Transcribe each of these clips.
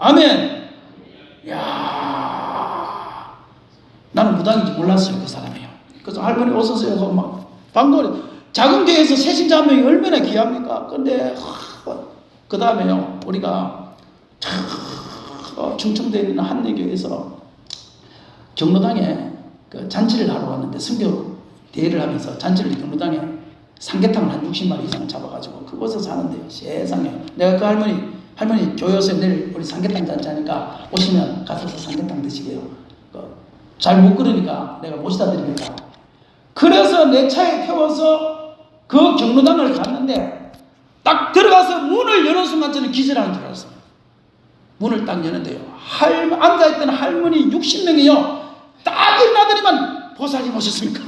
아멘. 야, 나는 무당인지 몰랐어요. 그 사람이요. 그래서 할머니 오셨어요. 그래서 막 방금 작은 교회에서 새신자 한 명이 얼마나 귀합니까? 근데 그 다음에요, 우리가 충청도에 있는 한내교회에서 경로당에 그 잔치를 하러 왔는데, 선교 대회를 하면서 잔치를 경로당에 삼계탕을 한 60마리 이상 잡아가지고 그곳에서 사는데요. 세상에. 내가 그 할머니 교회 오세요. 내일 우리 삼계탕 잔치 하니까 오시면 가서 삼계탕 드시게요. 잘 못 걸으니까 내가 모시다 드리겠다. 그래서 내 차에 태워서 그 경로당을 갔는데, 딱 들어가서 문을 여는 순간 저는 기절하는 줄 알았어요. 문을 딱 여는데요, 앉아있던 할머니 60명이요 딱 일어나더니만 보살님 오셨습니까?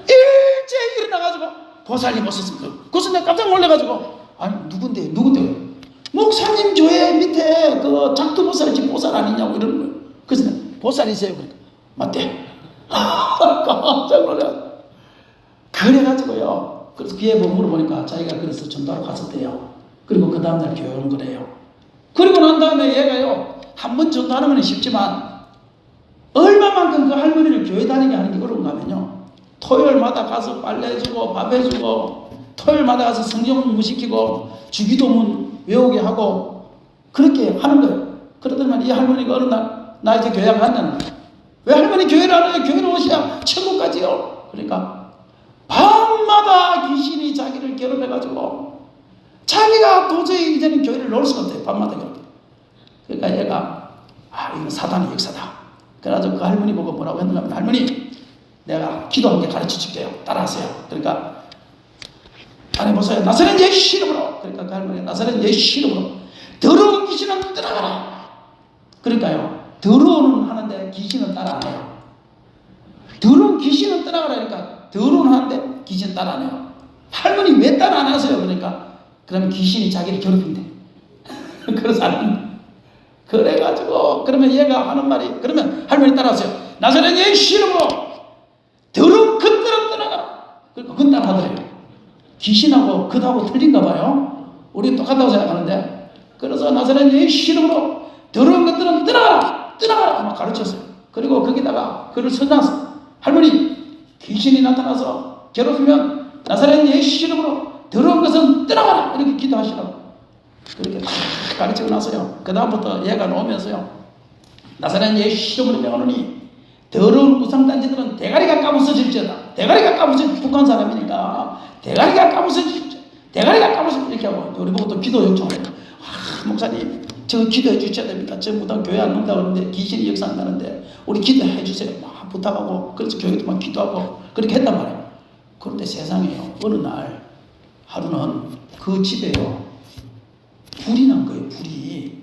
일제히 일어나가지고 보살님 오셨습니까? 그래서 내가 깜짝 놀래가지고, 아니 누군데 목사님 교회 밑에 그 작두보살 집 보살 아니냐고 이러는 거예요. 그래서 내가 보살이세요? 그러니까 맞대. 깜짝 놀래가지고. 그래가지고요, 그래서 귀에 뭐 물어보니까 자기가 그래서 전도하러 갔었대요. 그리고 그 다음날 교회 온 거래요. 그리고 난 다음에 얘가요, 한 번 전도하는 건 쉽지만 얼마만큼 그 할머니를 교회 다니게 하는 게 어려운가 하면요, 토요일마다 가서 빨래 해주고 밥 해주고, 토요일마다 가서 성경 공부시키고 주기도문 외우게 하고 그렇게 하는 거예요. 그러더니만 이 할머니가 어느 날 나 이제 교회 안 간다는 거예요. 왜 할머니 교회를 안 와요? 교회를 오셔야 천국까지요. 그러니까 밤마다 귀신이 자기를 괴롭혀가지고 자기가 도저히 이제는 교회를 놓을 수가 없대요. 밤마다 괴롭혀. 그러니까 얘가 이거 사단의 역사다. 그래가지고 그 할머니 보고 뭐라고 했는가 하면, 할머니 내가 기도 한 개 가르쳐 줄게요. 따라하세요. 그러니까 아니 보세요. 나사렛 예수 이름으로. 그러니까 그 할머니 나사렛 예수 이름으로 더러운 귀신은 떠나가라. 그러니까요, 더러운은 하는데 귀신은 따라 안 해요. 더러운 귀신은 떠나가라. 그러니까 더러운 하는데 귀신은 따라 안 해요. 할머니 왜 따라 안 하세요? 그러니까 그러면 귀신이 자기를 괴롭힌대. 그래서 안 한다. 그래가지고 그러면 얘가 하는 말이, 그러면 할머니 따라하세요. 나사렛 예수 이름으로 더러운 것들은 떠나가라. 그러니까 그건 따라 하더래요. 귀신하고 그하고 틀린가 봐요. 우리 똑같다고 생각하는데, 그래서 나사렛 예수 이름으로 더러운 것들은 떠나가라. 떠나가라. 막 가르쳤어요. 그리고 거기다가 글을 써놨어. 할머니 귀신이 나타나서 괴롭히면 나사렛 예수 이름으로 더러운 것은 떠나가라. 이렇게 기도하시라고. 그렇게 다 가르치고 나서요, 그 다음부터 얘가 나오면서요, 나사렛 예수 이름으로 명하노니 더러운 우상단지들은 대가리가 까부서질지어다. 대가리가 까부서질, 북한 사람이니까 대가리가 까부서질지어다. 대가리가 까부서질, 이렇게 하고 우리 보고 또 기도 요청을 해요. 목사님 저 기도해 주셔야 됩니다. 저 무당 교회 안 온다고 그러는데 귀신이 역사한다는데 우리 기도해 주세요. 막 부탁하고, 그래서 교회도 막 기도하고 그렇게 했단 말이에요. 그런데 세상에요, 어느 날 하루는 그 집에요 불이 난 거예요. 불이.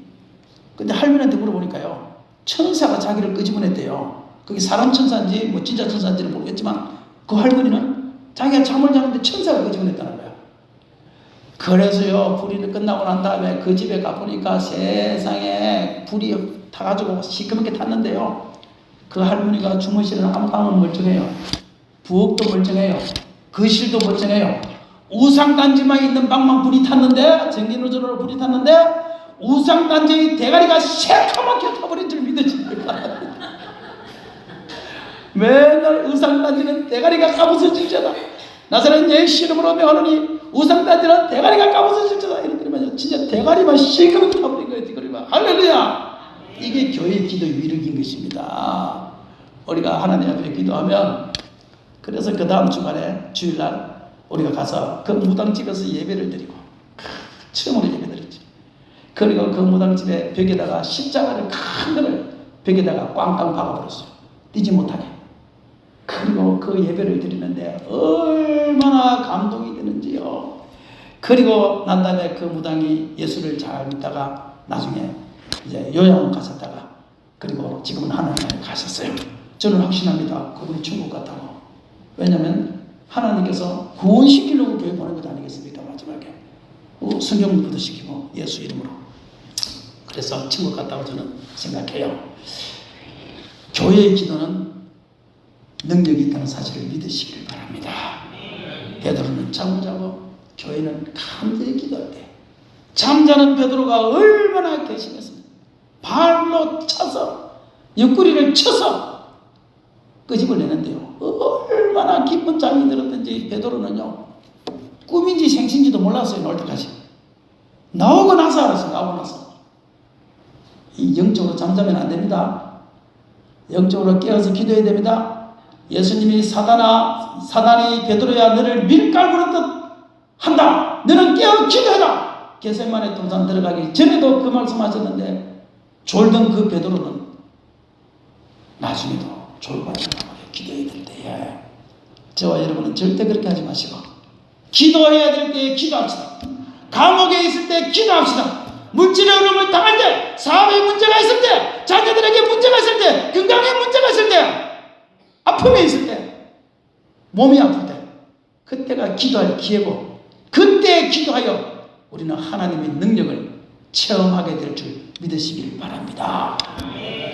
근데 할머니한테 물어보니까요, 천사가 자기를 끄집어냈대요. 그게 사람 천사인지 뭐 진짜 천사인지는 모르겠지만 그 할머니는 자기가 잠을 자는데 천사가 끄집어냈다는 거예요. 그래서요, 불이 끝나고 난 다음에 그 집에 가보니까 세상에 불이 타가지고 시커멓게 탔는데요, 그 할머니가 주무시는 안방은 멀쩡해요. 부엌도 멀쩡해요. 거실도 멀쩡해요. 우상단지만 있는 방만 불이 탔는데, 전기노즐로 불이 탔는데 우상단지의 대가리가 새까맣게 타버린 줄 믿어집니다. 맨날 우상단지는 대가리가 까부서질지어다. 나사렛 예수 이름으로 명하노니 우상단지는 대가리가 까부서질지어다. 이러더니만요, 진짜 대가리만 시커멓게 타버린 거예요. 대가리만. 할렐루야. 이게 교회의 기도 위력인 것입니다. 우리가 하나님 앞에 기도하면, 그래서 그 다음 주간에 주일날 우리가 가서 그 무당집에서 예배를 드리고, 처음으로 예배 드렸지. 그리고 그 무당집에 벽에다가 십자가를, 큰 거를 벽에다가 꽝꽝 박아버렸어요. 뛰지 못하게. 그리고 그 예배를 드리는데 얼마나 감동이 되는지요. 그리고 난 다음에 그 무당이 예수를 잘 믿다가 나중에 이제 요양원 가셨다가, 그리고 지금은 하나님께 가셨어요. 저는 확신합니다. 그분이 천국 같다고. 왜냐하면 하나님께서 구원시키려고 교회 보낸 것 아니겠습니까? 마지막에 성경 공부도 시키고 예수 이름으로. 그래서 천국 같다고 저는 생각해요. 교회의 기도는 능력이 있다는 사실을 믿으시길 바랍니다. 베드로는 잠을 자고 교회는 간절히 기도할 때, 잠자는 베드로가 얼마나 결심했습니다. 발로 차서 옆구리를 쳐서 끄집어내는데요. 얼마나 기쁜 잠이 들었던지 베드로는요, 꿈인지 생신지도 몰랐어요. 놀 때까지. 나오고 나서 알았어요. 나오고 나서. 이 영적으로 잠자면 안 됩니다. 영적으로 깨어서 기도해야 됩니다. 예수님이 사단이 베드로야 너를 밀가루 부르듯 한다. 너는 깨어 기도해라. 겟세마네 동산 들어가기 전에도 그 말씀하셨는데 졸던 그 베드로는 나중에도 졸고 기도해야 될 때에 저와 여러분은 절대 그렇게 하지 마시고 기도해야 될 때에 기도합시다. 감옥에 있을 때 기도합시다. 물질의 어려움을 당할 때, 사업에 문제가 있을 때, 자녀들에게 문제가 있을 때, 건강에 문제가 있을 때, 아픔에 있을 때, 몸이 아플 때, 그때가 기도할 기회고 그때 기도하여 우리는 하나님의 능력을 체험하게 될 줄 믿으시길 바랍니다.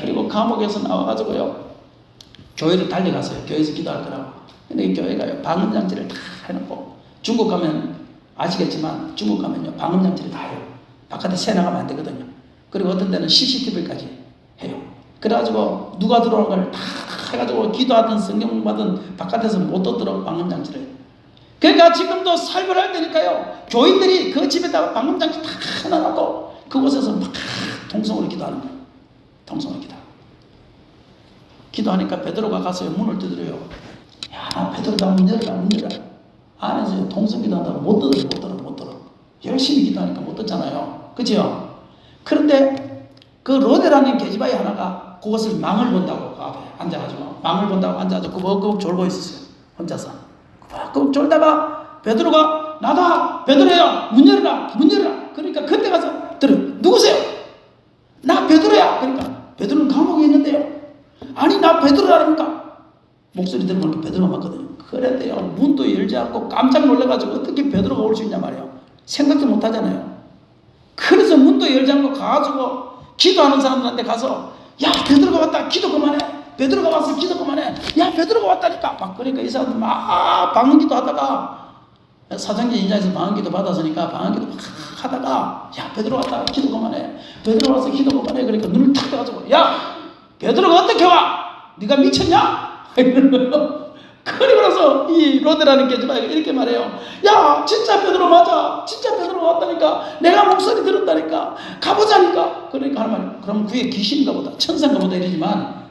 그리고 감옥에서 나와가지고요, 교회를 달려갔어요. 교회에서 기도할 거라고. 근데 교회가 방음장치를 다 해놓고, 중국 가면 아시겠지만 중국 가면요 방음장치를 다 해요. 바깥에 새 나가면 안 되거든요. 그리고 어떤 데는 CCTV까지 해요. 그래가지고 누가 들어오는 걸 다 해가지고 기도하든 성경 받든 바깥에서 못 오도록 방음장치를 해요. 그러니까 지금도 살벌할 때니까요, 교인들이 그 집에다가 방음장치 다 해놔놓고 그곳에서 막 통성으로 기도하는 거예요. 통성으로 기도하니까 베드로가 가서 문을 두드려요. 야, 베드로다, 문 열어라, 문 열어라. 안에서 통성 기도한다고 못 들어. 열심히 기도하니까 못 듣잖아요. 그죠? 그런데 그 로데라는 계집아이 하나가 그것을 망을 본다고 그 앞에 앉아가지고 망을 본다고 앉아가지고 꾸벅꾸벅 졸고 있었어요. 혼자서 꾸벅꾸벅 졸다가 베드로가 나다, 베드로야, 문 열어라. 그러니까 그때 가서 들어. 누구세요? 나 베드로야. 그러니까 베드로는 감옥에 있는데요. 아니 나 베드로라니까. 목소리 들으면 베드로가 맞거든요. 그랬대요. 문도 열지 않고 깜짝 놀라가지고 어떻게 베드로가 올 수 있냐 말이에요. 생각도 못 하잖아요. 그래서 문도 열지 않고 가가지고 기도하는 사람들한테 가서 야 베드로가 왔다, 기도 그만해. 베드로가 왔어, 기도 그만해. 야 베드로가 왔다니까. 막 그러니까 이 사람들 막 방언기도 하다가 사정제 인자에서 방언기도 받았으니까 방언기도 막 하다가 야 베드로 왔다, 기도 그만해. 베드로 와서 기도 그만해. 그러니까 눈을 탁 떠가지고 야 베드로가 어떻게 와? 네가 미쳤냐? 그리고 나서 이 로데라는 계집아이가 이렇게 말해요. 야 진짜 베드로 맞아. 진짜 베드로 왔다니까. 내가 목소리 들었다니까. 가보자니까. 그러니까 하는 말이에요. 그럼 그게 귀신인가 보다, 천사인가 보다 이러지만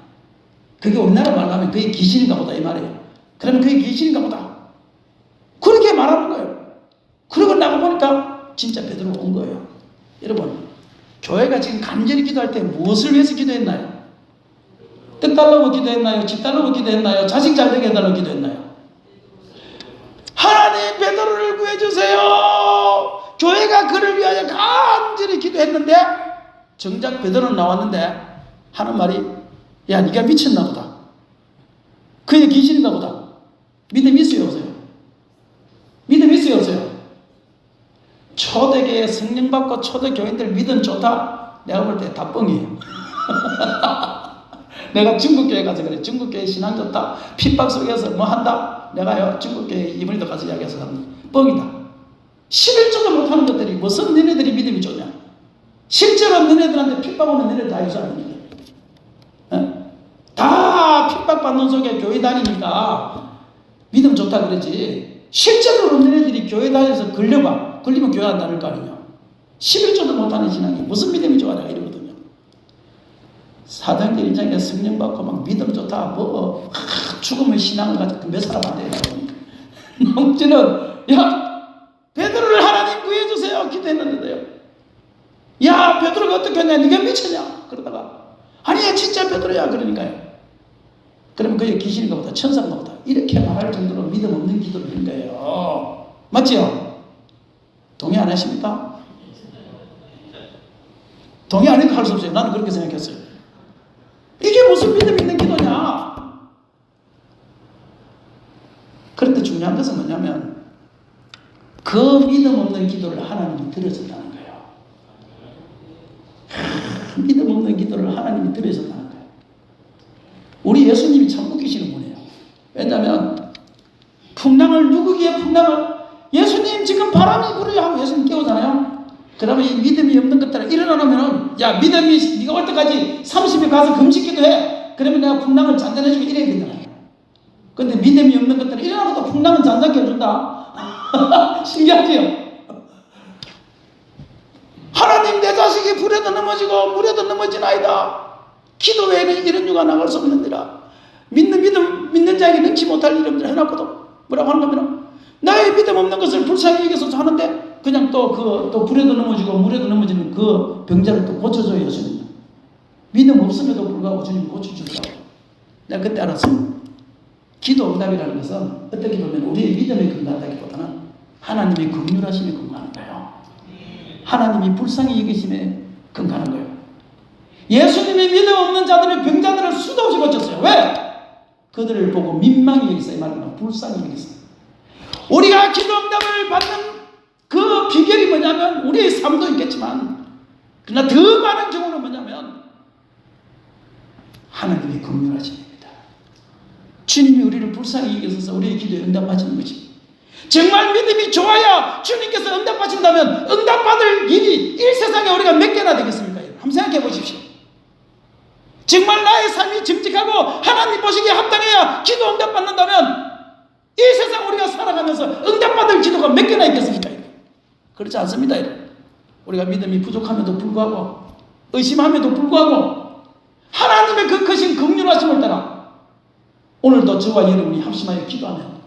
그게 우리나라 말로 하면 그게 귀신인가 보다 이 말이에요. 그러면 그게 귀신인가 보다 그렇게 말하는 거예요. 그러고 나가보니까 진짜 베드로가 온 거예요. 여러분, 교회가 지금 간절히 기도할 때 무엇을 위해서 기도했나요? 뜻 달라고 기도했나요? 집 달라고 기도했나요? 자식 잘 되게 해달라고 기도했나요? 하나님 베드로를 구해주세요. 교회가 그를 위하여 간절히 기도했는데 정작 베드로는 나왔는데 하는 말이 야 네가 미쳤나 보다. 그의 귀신인가 보다. 믿음 있어요 없어요? 믿음 있어요 없어요? 초대교회 성령 받고 초대교인들 믿음 좋다? 내가 볼 때 다 뻥이에요. 내가 중국교회 가서 그래. 중국교회 신앙 좋다. 핍박 속에서 뭐 한다. 내가요 중국교회 이번에도 가서 이야기해서 뻥이다. 11조도 못하는 것들이 무슨 너네들이 믿음이 좋냐. 실제로 너네들한테 핍박 오는 너네들 다 유사합니다. 다 핍박받는 속에 교회 다니니까 믿음 좋다 그러지. 실제로 너네들이 교회 다녀서 걸려봐. 걸리면 교회 안 다닐 거 아니냐. 11조도 못하는 신앙이 무슨 믿음이 좋아 내가 이러거든요. 사도행전 1장에 성령 받고 막 믿음 좋다 뭐 죽음의 신앙을 가지고 몇 사람 안 되나 보니까 농지는 야 베드로를 하나님 구해주세요 기도했는데요. 야 베드로가 어떻게 했냐 네가 미쳤냐 그러다가 아니야 진짜 베드로야 그러니까요. 그러면 그게 귀신인가 보다 천사인가 보다 이렇게 말할 정도로 믿음 없는 기도를 하는 거예요. 맞지요? 동의 안 하십니까? 동의 안 하니까 할 수 없어요. 나는 그렇게 생각했어요. 이게 무슨 믿음 있는 기도냐? 그런데 중요한 것은 뭐냐면 그 믿음 없는 기도를 하나님이 들으셨다는 거예요. 믿음 없는 기도를 하나님이 들으셨다는 거예요. 우리 예수님이 참 웃기시는 분이에요. 왜냐하면 풍랑을 누구기에 풍랑을 예수님 지금 바람이 불어요 하고 예수님 깨우잖아요. 그러면 이 믿음이 없는 것들은 일어나면 야, 믿음이 네가 올 때까지 30일 가서 금식기도 해. 그러면 내가 풍랑을 잔잔해주고 이래야 되잖아요. 근데 믿음이 없는 것들은 일어나고 또 풍랑은 잔잔하게 해준다. 신기하지요? 하나님, 내 자식이 불에도 넘어지고 물에도 넘어지나이다. 기도 외에는 이런 유가 나갈 수 없느니라. 믿는 자에게 능치 못할 일을 해놨거든. 뭐라고 하는 거면 나의 믿음 없는 것을 불쌍히 여겨서 하는데 그냥 또 불에도 넘어지고 물에도 넘어지는 그 병자를 또 고쳐줘요, 주님. 믿음 없음에도 불구하고 주님 고쳐주더라고. 내가 그때 알았어요. 기도 응답이라는 것은 어떻게 보면 우리의 믿음에 근거한다기보다는 하나님의 긍휼하심에 근거하는 거예요. 하나님이 불쌍히 여기심에 근거하는 거예요. 예수님이 믿음 없는 자들의 병자들을 수도 없이 고쳤어요. 왜? 그들을 보고 민망히 여기서 이 말은 불쌍히 여기서. 우리가 기도 응답을 받는 그 비결이 뭐냐면 우리의 삶도 있겠지만 그러나 더 많은 경우는 뭐냐면 하나님의 긍휼하심입니다. 주님이 우리를 불쌍히 여기셔서 우리의 기도에 응답하시는 것입니다. 정말 믿음이 좋아야 주님께서 응답하신다면 응답받을 일이 이 세상에 우리가 몇 개나 되겠습니까? 한번 생각해 보십시오. 정말 나의 삶이 정직하고 하나님 보시기에 합당해야 기도 응답받는다면 이 세상 우리가 살아가면서 응답받을 기도가 몇 개나 있겠습니까? 그렇지 않습니다. 우리가 믿음이 부족함에도 불구하고 의심함에도 불구하고 하나님의 그 크신 긍휼하심을 따라 오늘도 저와 여러분이 합심하여 기도하면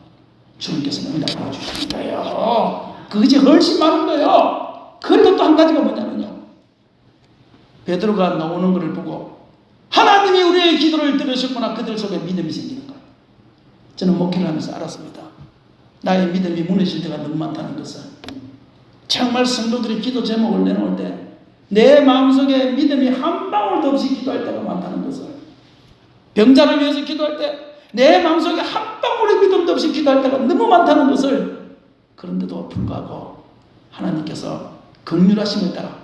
주님께서 응답해 주시는 거예요. 그것이 훨씬 많은 거예요. 그리고 또 한 가지가 뭐냐면요, 베드로가 나오는 것을 보고 하나님이 우리의 기도를 들으셨구나, 그들 속에 믿음이 생기는 거예요. 저는 목회를 하면서 알았습니다. 나의 믿음이 무너질 때가 너무 많다는 것을. 정말 성도들이 기도 제목을 내놓을 때 내 마음속에 믿음이 한 방울도 없이 기도할 때가 많다는 것을, 병자를 위해서 기도할 때 내 마음속에 한 방울의 믿음도 없이 기도할 때가 너무 많다는 것을, 그런데도 불구하고 하나님께서 긍휼하심을 따라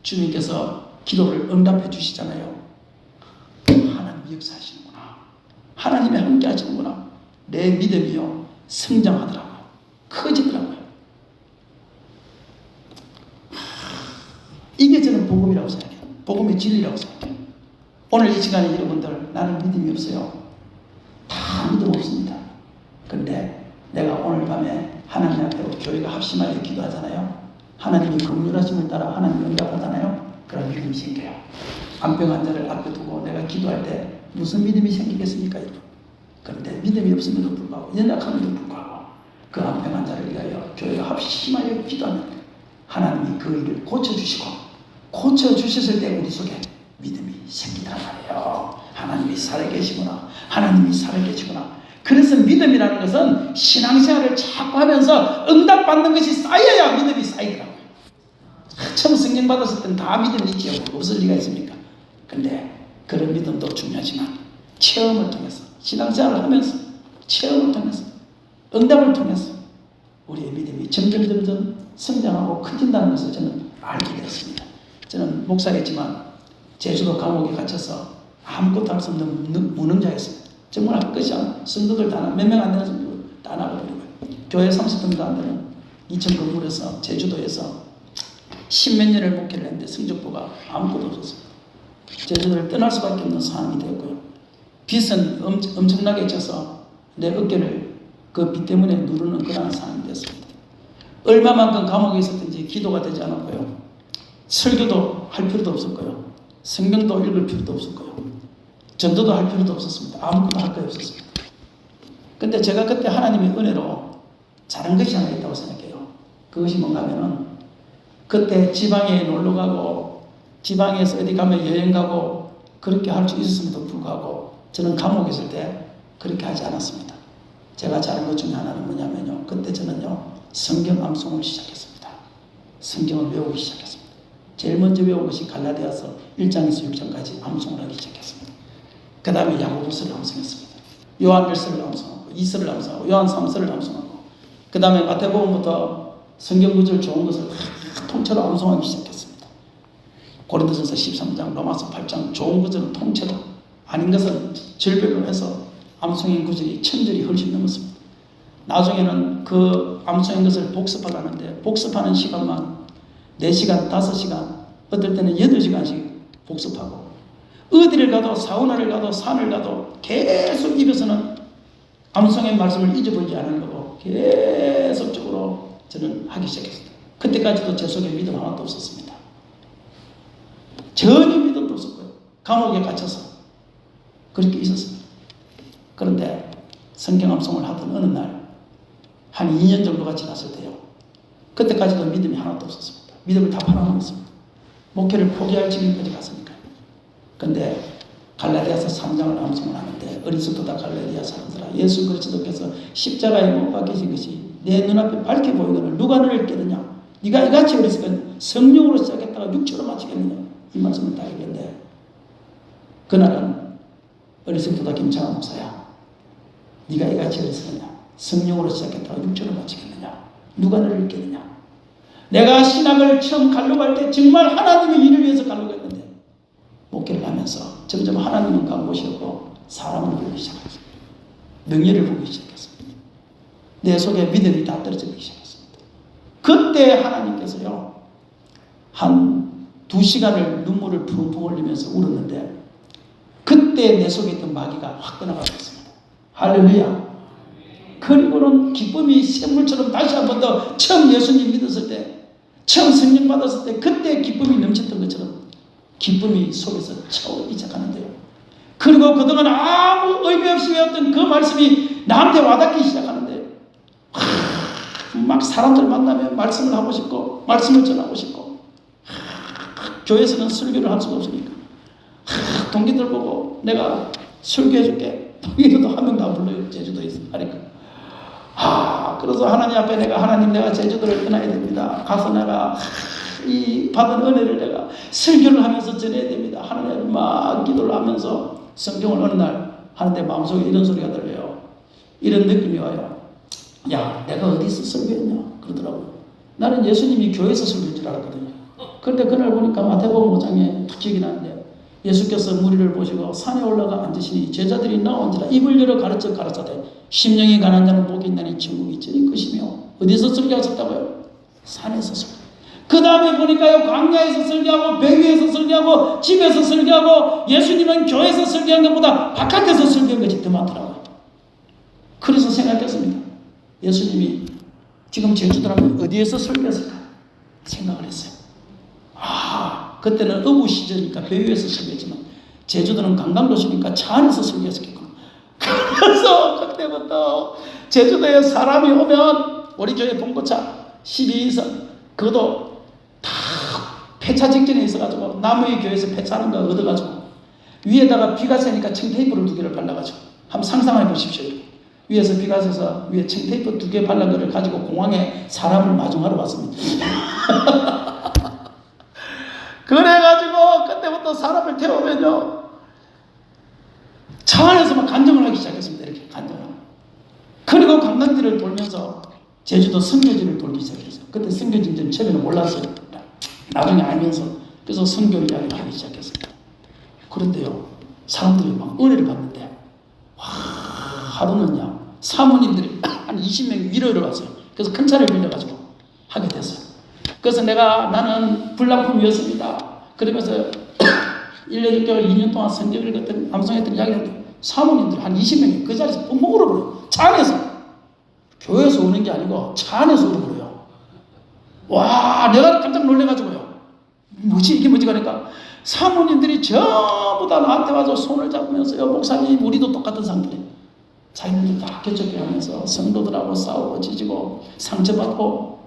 주님께서 기도를 응답해 주시잖아요. 하나님 역사하시는구나, 하나님이 함께 하시는구나. 내 믿음이요 성장하더라고요. 커지더라고요. 이게 저는 복음이라고 생각해요. 복음의 진리라고 생각해요. 오늘 이 시간에 여러분들, 나는 믿음이 없어요. 다 믿음 없습니다. 그런데 내가 오늘 밤에 하나님 앞에 교회가 합심하여 기도하잖아요. 하나님이 긍휼하심을 따라 하나님이 응답하잖아요. 그런 믿음이 생겨요. 암병 환자를 앞에 두고 내가 기도할 때 무슨 믿음이 생기겠습니까, 여러분? 그런데 믿음이 없음에도 불구하고, 연약함에도 불구하고 그 암병 환자를 위하여 교회가 합심하여 기도하면 하나님이 그 일을 고쳐주시고, 고쳐주셨을 때 우리 속에 믿음이 생기단 말이에요. 하나님이 살아계시구나, 하나님이 살아계시구나. 그래서 믿음이라는 것은 신앙생활을 자꾸 하면서 응답받는 것이 쌓여야 믿음이 쌓이더라고요. 처음 성령 받았을 때는 다 믿음이 있지요. 없을 리가 있습니까? 근데 그런 믿음도 중요하지만 체험을 통해서, 신앙생활을 하면서 체험을 통해서, 응답을 통해서 우리의 믿음이 점점 성장하고 커진다는 것을 저는 알게 되었습니다. 저는 목사였지만 제주도 감옥에 갇혀서 아무것도 할 수 없는 무능자였습니다. 정말 할 것이 않아. 성도들 다 몇 명 안 되는 성도들 다 나가버리고요. 교회 30명도 안 되는 2천 건물에서 제주도에서 10몇 년을 목회를 했는데 성적표가 아무것도 없었습니다. 제주도를 떠날 수밖에 없는 상황이 되었고요. 빚은 엄청나게 져서 내 어깨를 그 빚 때문에 누르는 그런 상황이 됐습니다. 얼마만큼 감옥에 있었든지 기도가 되지 않았고요. 설교도 할 필요도 없었고요. 성경도 읽을 필요도 없었고요. 전도도 할 필요도 없었습니다. 아무것도 할 거 없었습니다. 근데 제가 그때 하나님의 은혜로 잘한 것이 하나 있다고 생각해요. 그것이 뭔가 하면은 그때 지방에 놀러 가고 지방에서 어디 가면 여행 가고 그렇게 할 수 있었음에도 불구하고 저는 감옥에 있을 때 그렇게 하지 않았습니다. 제가 잘한 것 중에 하나는 뭐냐면요, 그때 저는요 성경 암송을 시작했습니다. 성경을 외우기 시작했습니다. 제일 먼저 외운 것이 갈라디아서 1장에서 6장까지 암송을 하기 시작했습니다. 그 다음에 야고보서를 암송했습니다. 요한일서를 암송하고, 이서를 암송하고, 요한 3서를 암송하고, 그 다음에 마태복음부터 성경 구절 좋은 것을 통째로 암송하기 시작했습니다. 고린도전서 13장, 로마서 8장 좋은 구절은 통째로, 아닌 것은 절벽을 해서 암송인 구절이 1000절이 훨씬 넘었습니다. 나중에는 그 암송인 것을 복습하려는데 복습하는 시간만 4시간, 5시간 어떨 때는 8시간씩 복습하고, 어디를 가도 사우나를 가도 산을 가도 계속 입에서는 암송의 말씀을 잊어버리지 않으려고 계속적으로 저는 하기 시작했습니다. 그때까지도 제 속에 믿음 하나도 없었습니다. 전혀 믿음도 없었고요. 감옥에 갇혀서 그렇게 있었습니다. 그런데 성경 암송을 하던 어느 날 한 2년 정도가 지났을 때요, 그때까지도 믿음이 하나도 없었습니다. 믿음을 다 팔아넘었습니다. 목회를 포기할 지경까지 갔으니까요. 근데 갈라디아서 3장을 암송을 하는데, 어리석다 갈라디아 사람들아, 예수 그리스도께서 십자가에 못 박히신 것이 내 눈앞에 밝게 보이거늘 누가 너를 깨느냐? 네가 이같이 어리석은 성령으로 시작했다가 육체로 마치겠느냐? 이 말씀을 다 얘기했는데, 그날은 어리석다 김창환 목사야, 네가 이같이 어리석느냐? 성령으로 시작했다가 육체로 마치겠느냐? 누가 너를 깨느냐? 내가 신학을 처음 갈록할 때 정말 하나님의 일을 위해서 갈록했는데, 목회를 하면서 점점 하나님은 간 곳이었고 사람을 보기 시작했습니다. 명예를 보기 시작했습니다. 내 속에 믿음이 다 떨어지기 시작했습니다. 그때 하나님께서요, 한 2시간을 눈물을 펑펑 흘리면서 울었는데, 그때 내 속에 있던 마귀가 확 떠나가셨습니다. 할렐루야. 그리고는 기쁨이 샘물처럼 다시 한 번 더, 처음 예수님 믿었을 때, 처음 성령 받았을 때 그때 기쁨이 넘쳤던 것처럼 기쁨이 속에서 차오르기 시작하는데요. 그리고 그동안 아무 의미 없이 외웠던 그 말씀이 나한테 와닿기 시작하는데, 막 사람들 만나면 말씀을 하고 싶고 말씀을 전하고 싶고, 교회에서는 설교를 할 수가 없으니까 동기들 보고 내가 설교해줄게. 동기들도 한 명도 안 불러요. 제주도에서 하니까. 그래서 하나님 앞에 내가 제주도를 떠나야 됩니다. 가서 내가 이 받은 은혜를 내가 설교를 하면서 전해야 됩니다. 하나님 막 기도를 하면서 성경을 어느 날 하는데 마음속에 이런 소리가 들려요. 이런 느낌이 와요. 야, 내가 어디서 설교했냐? 그러더라고요. 나는 예수님이 교회에서 설교할 줄 알았거든요. 그런데 그날 보니까 마태복음 5장에 딱 기억이 나는데, 예수께서 무리를 보시고 산에 올라가 앉으시니 제자들이 나온지라 입을 열어 가르쳐대 심령이 가난한 자는 복이 있나니 천국이 저희 것이며. 어디서 설교하셨다고요? 산에서 설교. 그 다음에 보니까요, 광야에서 설교하고 배 위에서 설교하고 집에서 설교하고, 예수님은 교회에서 설교한 것보다 바깥에서 설교한 것이 더 많더라고요. 그래서 생각했습니다. 예수님이 지금 제주도라면 어디에서 설교했을까 생각을 했어요. 그때는 어부 시절이니까 배 위에서 설교했지만, 제주도는 관광도시니까 차 안에서 설교했겠구나. 그래서 그때부터 제주도에 사람이 오면 우리 교회 봉고차 12인선, 그것도 다 폐차 직전에 있어가지고 나무의 교회에서 폐차하는 거 얻어가지고 위에다가 비가 새니까 청테이프를 2개를 발라가지고, 한번 상상해 보십시오. 위에서 비가 새서 위에 청테이프 2개 발란 거를 가지고 공항에 사람을 마중하러 왔습니다. 그래가지고 그때부터 사람을 태우면요, 차 안에서 막 간증을 하기 시작했습니다. 이렇게 간증을. 그리고 관광지를 돌면서 제주도 선교지를 돌기 시작했어요. 그때 선교지인 줄 처음에는 몰랐어요. 나중에 알면서. 그래서 선교 이야기를 하기 시작했습니다. 그런데요, 사람들이 막 은혜를 받는데, 하루는요, 사모님들이 한 20명이 위로를 왔어요. 그래서 큰 차를 빌려가지고 하게 됐어요. 그래서 나는 불량품이었습니다. 그러면서 1년 6개월, 2년 동안 성경을 읽었던, 암송했던 이야기를 했는데, 사모님들 한 20명이 그 자리에서 뻥뻥 울어버려요. 차 안에서. 교회에서 우는 게 아니고 차 안에서 울어버려요. 와, 내가 깜짝 놀래가지고요. 이게 뭐지? 그러니까 사모님들이 전부 다 나한테 와서 손을 잡으면서요, 목사님, 우리도 똑같은 상태예요. 자기들도 다 개척해 하면서 성도들하고 싸우고 찢고 상처받고,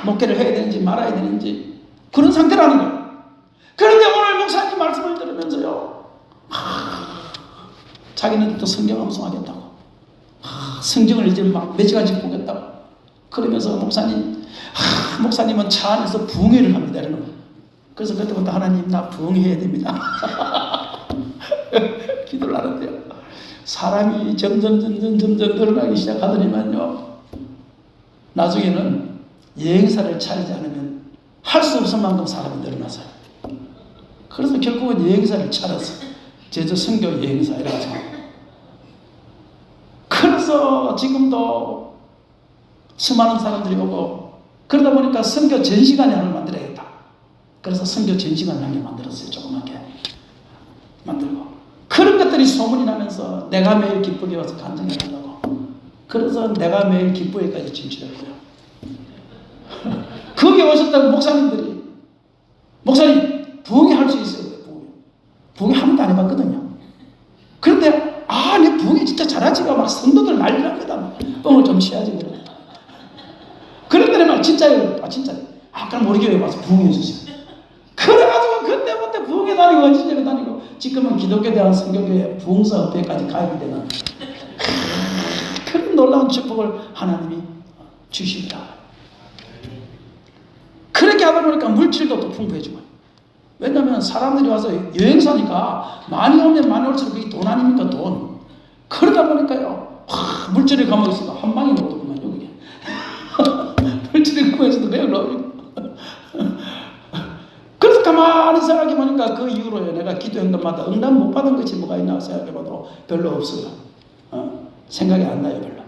목회를 해야 되는지 말아야 되는지 그런 상태라는 거예요. 그런데 오늘 목사님 말씀을 들으면서요, 자기는 또 성경 암송하겠다고, 성경을 이제 막 몇 시간씩 보겠다고 그러면서 목사님은 차 안에서 부흥회를 합니다. 이러는 거예요. 그래서 그때부터 하나님, 나 부흥해야 됩니다. 기도를 하는데요, 사람이 점점 늘어나기 시작하더니만요, 나중에는 여행사를 차리지 않으면 할 수 없을 만큼 사람이 늘어나서요. 그래서 결국은 여행사를 차렸어요. 제주 선교 여행사 이래가지고. 그래서 지금도 수많은 사람들이 오고, 그러다 보니까 선교 전시관을 하나 만들어야겠다. 그래서 선교 전시관 한 개 만들었어요. 조그맣게 만들고. 그런 것들이 소문이 나면서 내가 매일 기쁘게 와서 간증해달라고. 그래서 내가 매일 기쁘게까지 진출했고요. 거기 오셨다고 목사님들이, 목사님 부흥회 할 수 있어요. 부흥회 한 번도 안 해봤거든요. 그런데 내 부흥회 진짜 잘하지가 막 성도들 난리 납니다. 뻥을 좀 쉬어야지 그래. 그런데 막 진짜요. 진짜. 그럼 우리 교회 와서 부흥해 주세요. 그래가지고 그때부터 부흥회 다니고 언제적에 다니고 지금은 기독교에 대한 선교교회 부흥사업회까지 가입이 되는 그런 놀라운 축복을 하나님이 주십니다. 그렇게 하다 보니까 물질도 또 풍부해지고. 왜냐하면 사람들이 와서 여행사니까 많이 오면 많이 올수록 그게 돈 아닙니까? 돈. 그러다 보니까요. 물질을 감옥에서도 한 방에 넣었더구만요. 그게. 물질을 감옥에서도 그냥 넣어요. 그래서 가만히 생각해 보니까 그 이후로 내가 기도한 것마다 응답 못 받은 것이 뭐가 있나 생각해 봐도 별로 없어요. 생각이 안 나요. 별로.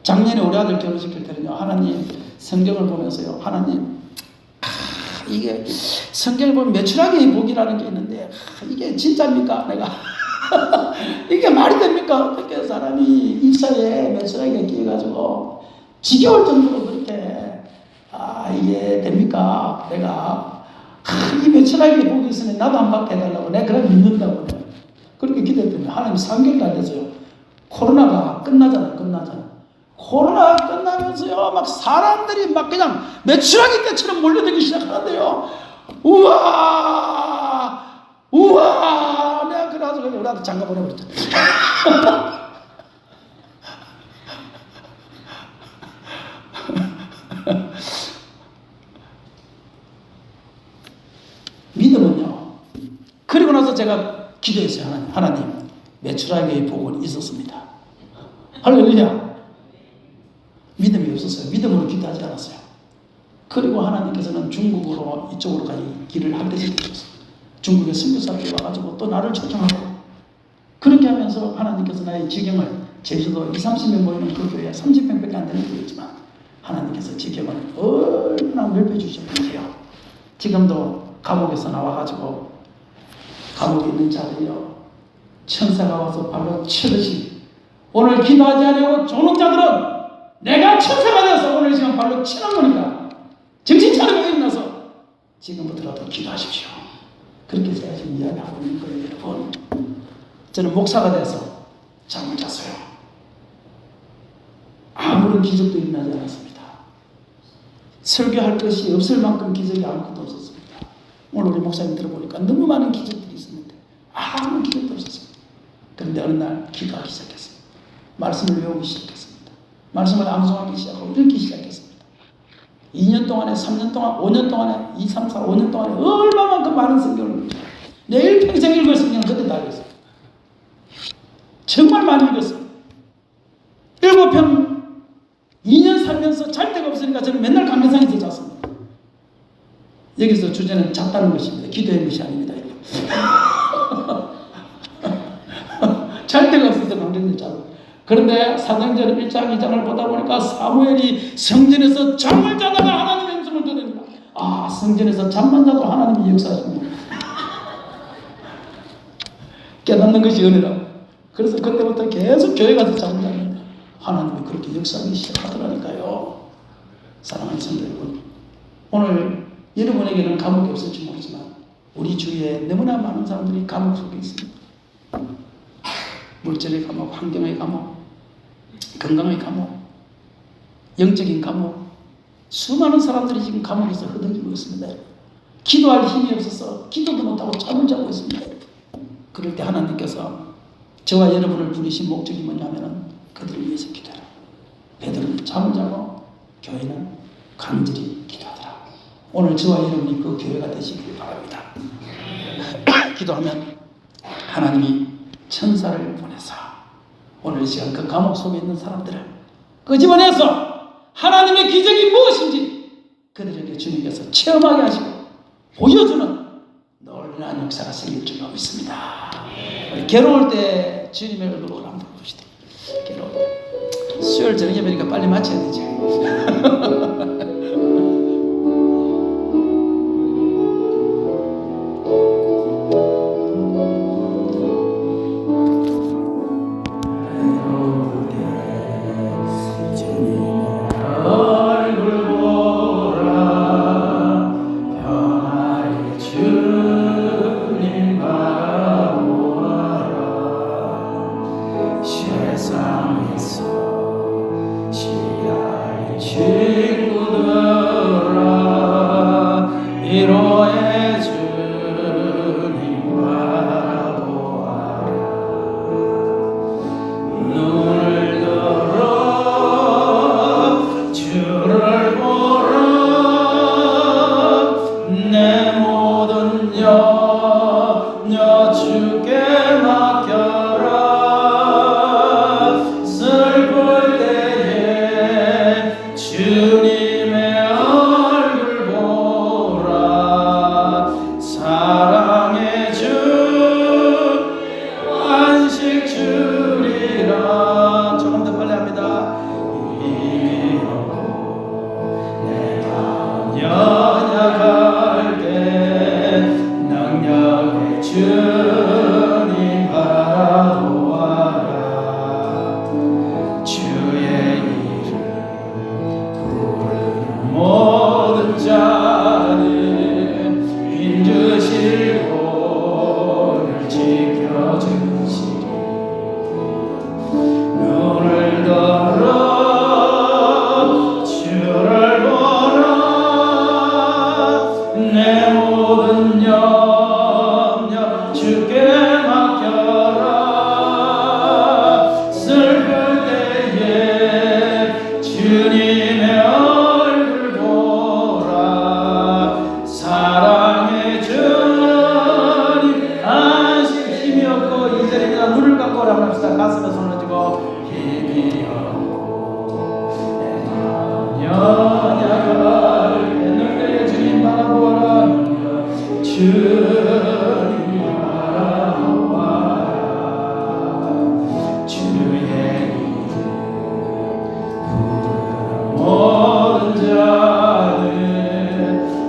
작년에 우리 아들 결혼시킬 때는요. 하나님 성경을 보면서요. 하나님 이게 성경을 보면 매출하기의 복이라는 게 있는데 이게 진짜입니까? 내가 이게 말이 됩니까? 어떻게 사람이 입사에 매출하기가 끼어가지고 지겨울 정도로 그렇게 이게 됩니까? 내가 이 매출하기의 복이 있으면 나도 한 박 해달라고 내가 그걸 믿는다고 그렇게 기도했더니 하나님 3개월도 안 돼서요. 코로나가 끝나잖아요. 코로나가 끝나면서요, 막 사람들이 막 그냥 매출하기 때처럼 몰려들기 시작하는데요. 우와! 내가 그래가지고 우리 아들 장가 보내버렸죠. 믿음은요. 그리고 나서 제가 기도했어요. 하나님 매출하기의 복은 있었습니다. 할렐루야. 믿음이 없었어요. 믿음으로 기도하지 않았어요. 그리고 하나님께서는 중국으로 이쪽으로 가기 길을 한대씩 주셨어요. 중국에 선교사들이 와가지고 또 나를 초청하고 그렇게 하면서 하나님께서 나의 지경을 제주도 20-30명 모이는 그 교회 30평밖에 안 되는 교회지만 하나님께서 지경을 얼마나 넓혀주셨는지요. 지금도 감옥에서 나와가지고 감옥에 있는 자들이요. 천사가 와서 발로 치듯이 오늘 기도하지 않으려고 조는 자들은 내가 천사가 되어서 오늘 시간 발로 치는 거니까 정신 차리고 일어나서 지금부터라도 기도하십시오. 그렇게 제가 지금 이야기하고 있는 거예요. 여러분 저는 목사가 돼서 잠을 잤어요. 아무런 기적도 일어나지 않았습니다. 설교할 것이 없을 만큼 기적이 아무것도 없었습니다. 오늘 우리 목사님 들어보니까 너무 많은 기적들이 있었는데 아무 기적도 없었습니다. 그런데 어느 날 기도하기 시작했습니다. 말씀을 외우기 시작했습니다. 말씀을 암송하기 시작하고 읽기 시작했습니다. 2년 동안에 3년 동안 5년 동안에 2, 3, 4, 5년 동안에 얼마만큼 많은 성경을 읽었어요. 내일 평생 읽을 성경은 그때 다 읽었어요. 정말 많이 읽었어요. 7편 2년 살면서 잘 데가 없으니까 저는 맨날 강변상에서 잤습니다. 여기서 주제는 잤다는 것입니다. 기도의 것이 아닙니다. 잘 데가 없어서 강변상에서 자고 그런데 사도행전 1장 2장을 보다 보니까 사무엘이 성전에서 잠을 자다가 하나님의 음성을 들으니까 성전에서 잠만 자도 하나님이 역사하십니다. 깨닫는 것이 은혜라고. 그래서 그때부터 계속 교회 가서 잠을 자는데 하나님이 그렇게 역사하기 시작하더라니까요. 사랑하는 성도 여러분, 오늘 여러분에게는 감옥이 없을지 모르지만 우리 주위에 너무나 많은 사람들이 감옥 속에 있습니다. 물질의 감옥, 환경의 감옥, 건강의 감옥, 영적인 감옥, 수많은 사람들이 지금 감옥에서 허덕이고 있습니다. 기도할 힘이 없어서 기도도 못하고 잠을 자고 있습니다. 그럴 때 하나님께서 저와 여러분을 부르신 목적이 뭐냐면 그들을 위해서 기도해라. 베드로는 잠을 자고 교회는 간절히 기도하더라. 오늘 저와 여러분이 그 교회가 되시길 바랍니다. 기도하면 하나님이 천사를 보내서 오늘 이 시간 그 감옥 속에 있는 사람들을 끄집어내서 하나님의 기적이 무엇인지 그들에게 주님께서 체험하게 하시고 보여주는 놀라운 역사가 생길 줄로 믿습니다. 괴로울 때 주님의 얼굴을 한번 보시다. 괴로울 때 수요일 저녁에 뵈니까 빨리 마쳐야 되지. 위로해 주님 바라보아라. 눈을 들어 주를 보라. 내 모든 염려 주께 맡겨라. 슬플 때에 주님의 얼굴 보라. 사랑의 주 안식 주리라. 조금 더 빨리 합니다. 이미 없고 내 마음 연약할 때 능력의 주님 바라보아라. 주의 이름 부르는 모든 자는 힘주시고 지켜주시리. 눈을 들어 주를 보라. 내 모든 염려 주께 맡겨라. 슬플 때에 주님의 얼굴 보라. 사랑의 주님 안식. 힘이 없고 이절입니다. 눈을 감고 오라고 합시다. 가슴에 손을 쥐고 힘이 없고 내 마음 연약할 때 능력의 주님 바라보아라. 주님 바라보아라. 주의 이름 부르는 모든 자는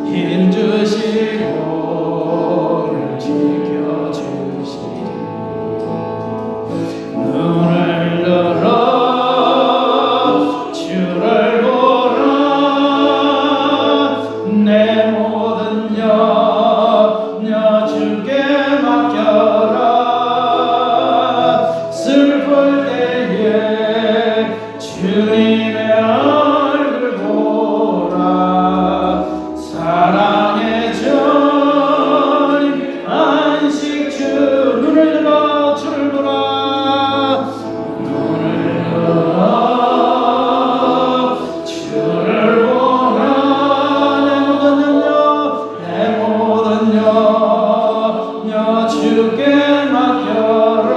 힘주시고 지켜주시리. 눈을 들어 주를 보라. 내 모든 염려 주께 맡겨라. 슬플 때에 주님의 얼굴 보라. 사랑의 주님 안식 주. 눈을 들어 주를 보라. 눈을 들어 주를 보라. 내 모든 염려 주께 맡겨라.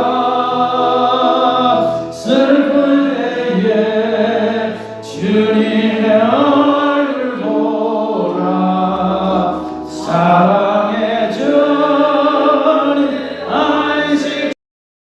슬플 때에 주님의